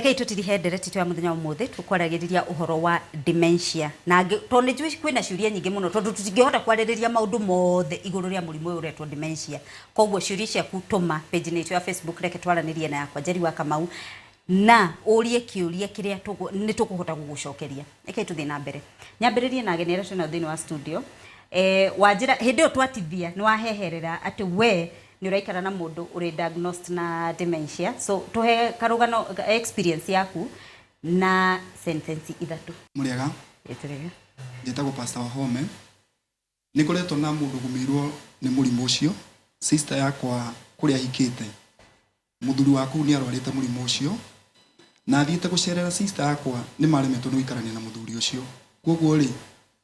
Reke tutirihe ndereti twa muthenya umuthi tukwaragiria uhoro wa dementia na tondu njui kwina ciuria nyingi muno tondu tutingihota kwaririria maundu mothe iguru ria murimu uyu uretwo dementia koguo ciuria ciaku tuma page ni ya Facebook reke twaranirie na yakwa Njeri wa Kamau na urie kiuria kiria ni tukuhota gugucokeria reke tuthi na mbere nyambiririe na ageni aria twina thini wa studio Wanjira hindi yo twatithia ni waheherera ati we ni uraikara na mundu uri diagnosed na dementia so tuhe karugano experience yaku na sentence ithatu muriaga eterega njetago Pastor Wahome nikoretwo na mundu gumirwo ni murimu ucio sister yakwa kuria hikite muthuri waku ni arwarite murimu ucio na athiite gucerera sister yakwa ni maremetwo no ikarania na muthuri ucio koguo ri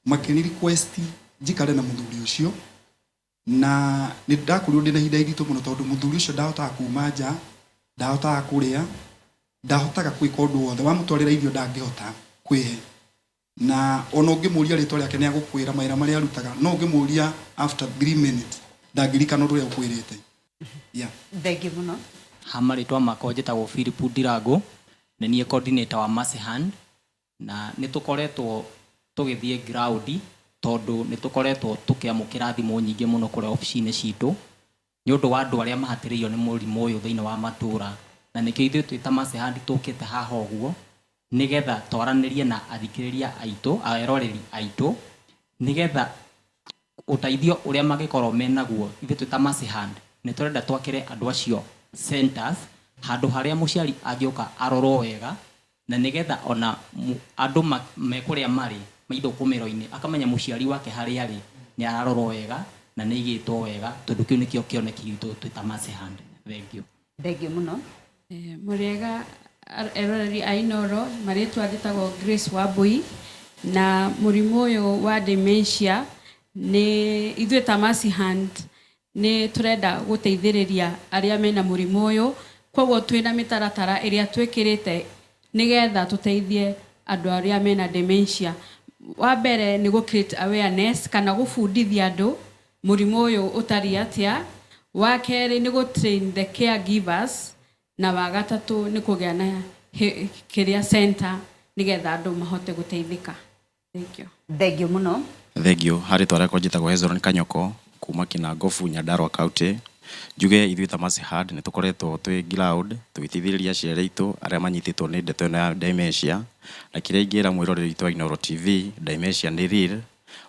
makeni request njikare na muthuri ucio na ni ndakurio ndina hinda iritu muno tondu muthuri ucio ndahotaga kuma nja ndahotaga kuria ndahotaga kwika undu wothe wa mutwarira irio ndangihota kwihe na ona ungimuria ritwa riake ni agukwira maira maria arutaga no ungimuria after 3 minutes ndangirikana undu ria ukwirite thegi muno hamaritwa makonjetagwo Philip Ndirango na nie coordinator wa Mercy Hand na nitukoretwo tugithie ground tondu nitukoretwo tukiamukira thimo nyingi muno kure ofici-ini citu ni undu wa andu aria mahatiriyo ni murimu uyu thiini wa matura na nikio ithuĩ twita Mercy Hand tukite haha uguo nigetha twaranirie na athikiriria aitu aeroreri aitu nigetha uteithio uria magikorwo menaguo ithuĩ twita Mercy Hand ni turenda twakire andu acio centers handu haria muciari angioka arorwo wega na nigetha ona andu mekuria mari maido kumero-ini akamenya muciari wake haria ari ni ararorwo wega na ni igitwo wega tondu kiu nikio kioneki gitu twita Mercy Hand thank you muno muriega eroreri ainoro maritwa nditagwo Grace Wambui na murimu uyu wa dementia ni ithuĩ ta Mercy Hand ni turenda guteithiriria aria mena murimu uyu koguo twina mitaratara iria twikirite nigetha tuteithie andu aria mena dementia wa mbere ni go create awareness kana gufundithia andu murimu uyu utari atia wa keri ni go train the caregivers na wa gatatu ni kugia na kiria center nigetha andu mahote guteithika thank you muno thank you hari twara ko njitagwo Hezron Kanyoko kuma Kinangofu Nyandarua County njuge ithuĩ ta Mercy Hand ni tukoretwo twi ground twitithiriria ciana itu aria manyititwo ni ndeto na dementia na kiria ingira mwiroreri twa Inooro TV dementia ni real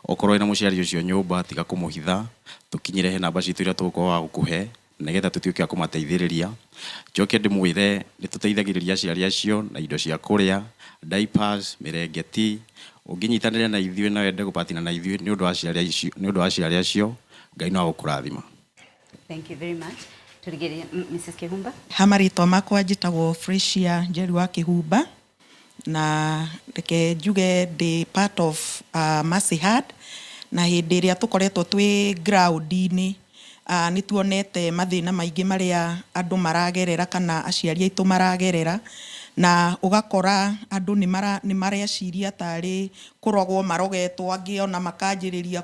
okorwo ina muciari ucio nyumba tiga kumuhitha tukinyire he namba citu iria tuko wa gukuhe nigetha tutuike akumateithiriria njoke ndimwire ni tuteithagiriria ciari acio na indo cia kuria diapers mirengeti unginyitanire na ithuĩ na wende gupatina na ithuĩ ni undu wa ciari acio Ngai no agukurathima. Thank you very much. Turigiri Mrs. Kihumba. Hamaritwa makwa njitagwo Frisia Njeri wa Kihumba na reke njuge the part of Mercy Hand na hindi iria tukoretwo twi ground-ini ni tuonete mathina maingi maria andu maragerera kana aciari aitu maragerera na ugakora andu ni mareciria tari kurogwo marogetwo angiona makanjiriria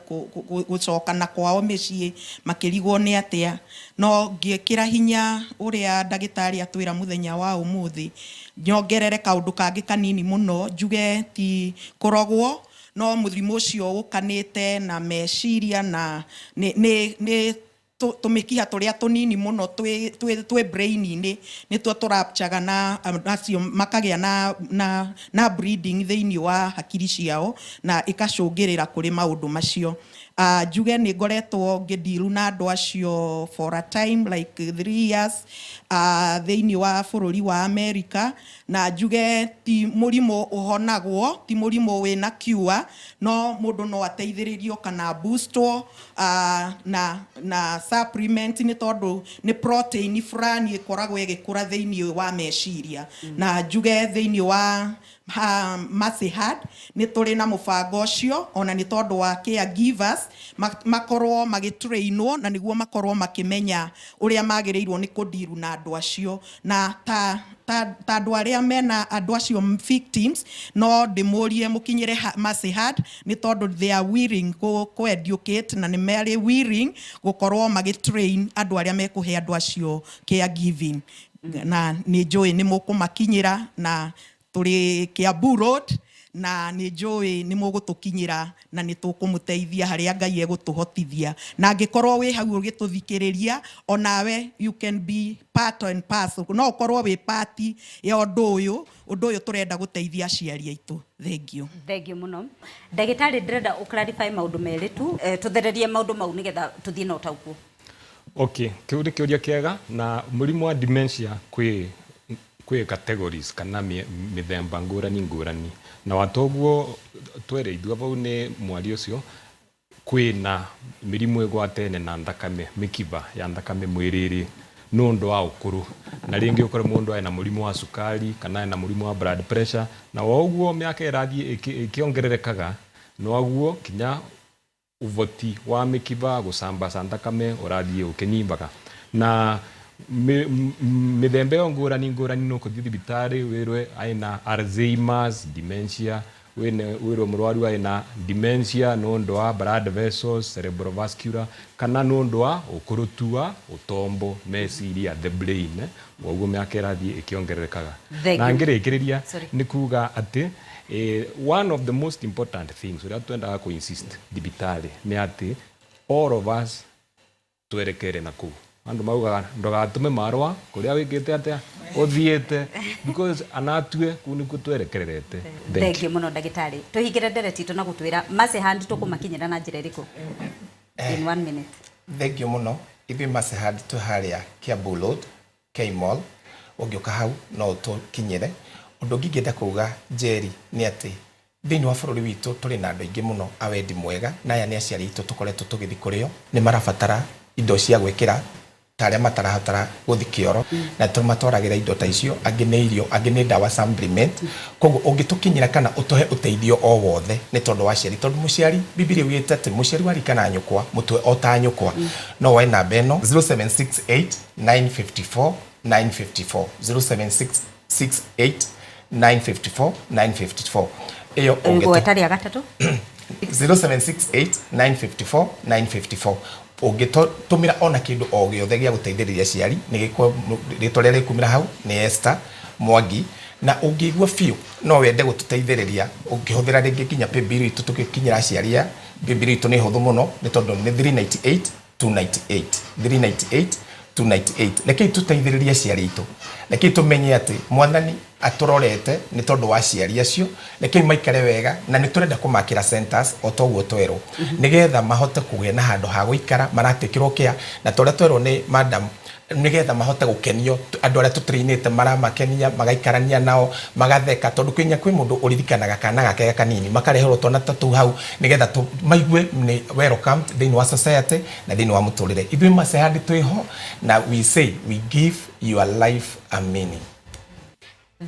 gucoka na kwao micii makirigwo ni atia no ngiekira hinya uria ndagitari atwira muthenya wa umuthi nyongerere kaundu kangi kanini muno njuge ti kurogwo no muthimu ucio ukanite na meciria na ni tumikiha turia tunini muno twi brain-ini nitwo turapchaga na acio makagia na breeding thiini wa hakiri ciao na ikacungirira kuri maundu macio njuge ni ngoretwo ngidiru na andu acio for a time like 3 years thiini wa bururi wa America na njuge ti murimu uhonagwo ti murimu wina cure no mundu no ateithiririo kana boostwo na supplement ni tondu ni protein fulani ikoragwo igikura thiini wa meciria na njuge thiini wa Mercy Hand ni turi na mubango ucio ona ni tondu wa caregivers makorwo magitrainwo na niguo makorwo makimenya uria magirirwo ni kudiru na andu acio na ta andu aria mena andu acio victims no ndimurie mukinyire Mercy Hand ni tondu they are willing ko educate na ni very willing gukorwo magitrain andu aria mekuhe andu acio caregiving na nĩ njũĩ nĩ mũkũmakinyĩra na tũrĩ Kiambu Road na nĩ njũĩ nĩ mũgũtũkinyĩra na nĩ tũkũmũteithia harĩa Ngai egũtũhotithia na angĩkorwo wĩ hau ũgĩtũthikĩrĩria onawe you can be part and parcel no ũkorwo wĩ part ya ũndũ ũyũ tũrenda gũteithia aciari aitũ. Thank you mũno ndagĩtarĩ ndĩrenda ũclarify maũndũ merĩ tu tũthererie maũndũ mau nĩgetha tũthiĩ na ũtaũku. Okay, kiu nĩ kĩũria kĩega na mũrimũ wa dementia kwĩ categories kana mĩthemba ngũrani na watoguo twere ithua vau nĩ mwari ũcio kwĩna mĩrimũ ĩgwatene na thakame mĩkiva ya thakame mwĩrĩ nũndũ wa ũkũrũ na rĩngĩ ũkore mũndũ ena mũrimũ wa cukari kana ena mũrimũ wa blood pressure na woguo mĩaka ĩrathiĩ ĩkĩongererekaga noguo kinya uvoti wa mĩkiva gũcamba thakame ũrathiĩ ũkĩnyimbaga na mĩthemba ĩyo ngũrani no kũthiĩ thibitarĩ wĩrwe aina Alzheimer's dementia wĩrwe mũrwaru aina dementia nũndũ wa blood vessels cerebrovascular kana nũndũ wa ũkũrũtua ũtombo meciria the brain woguo mĩaka ĩrathiĩ ĩkĩongererekaga na ngĩrĩkĩrĩria nĩ kuga atĩ one of the most important things ũrĩa twendaga kũ-insist thibitarĩ nĩ atĩ all of us twerekere na kũu andu maugaga ndogatume marwa kuria wikite atia uthiete because anatue kuni kutwerekererete. Thank you muno ndagitari tuhingire ndereti to na gutwira Mercy Hand tukumakinyira na njira iriku in 1 minute. Thank you muno ibi Mercy Hand tuharia Kiambu Road K-Mall ungioka hau no tukinyire undu ngingenda kuga Jerry ni ati thini wa bururi witu turi na andu aingi muno awendi mwega na aya ni aciari itu tukoretwo tugithi kurio ni marabatara indo cia gwikira taria matarahotara guthi kioro na tumatwaragira indo ta icio angi ni irio angi ni dawa supplement koguo ungitukinyira kana utohe uteithio o wothe ni tondu wa ciari tondu muciari Biblia wiite ati muciari warikana nyukwa mutwe ota nyukwa no wa namba eno 0768 954 954 0768 954 954 iyo ungetaria gatatu 0768 954 954 ungitumira ona kindu o giothe gia guteithĩrĩria ciari ni gikwa ritwa rĩrĩa rĩkumĩra hau ni Esther Mwangi na ungĩigua biũ no wende gututeithĩrĩria ungĩhũthĩra rĩngĩ kinya paybill itu tukikinyira ciari paybill itu ni hũthũ mũno ni tondu ni 398 298 398 298 leke tuteithĩrĩria ciari itu leke tumenye ati mwathani aturorete ni tondu wa ciari acio leke maikare wega na ni turenda kumakira centers otoguo twero nigetha mahote kugĩa na handũ ha gũikara maratekirwo kia na tore twero ni madam nigetha mahote gukenio andu aria tutrainite maramakenia magaikarania nao magatheka tondu kwinya kwi mundu uririkanaga kana gake kanini makareherwo twana tatu hau nigetha maigue ni welcome thini wa society na thini wa muturire ithui Mercy Hand twiho na we say we give your life a meaning.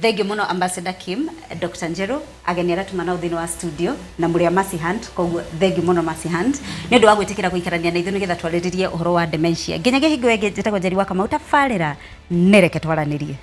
Thank you muno Ambassador Kim, Dr. Njeru ageni aratuma na uthini wa studio na muria Mercy Hand koguo thank you muno Mercy Hand ni undu wa gwitikira guikarania na ithu nigetha twariririe uhoro wa dementia nginyagia hingo enge njitagwo Njeri wa Kamau tabarira nereke twaranirie.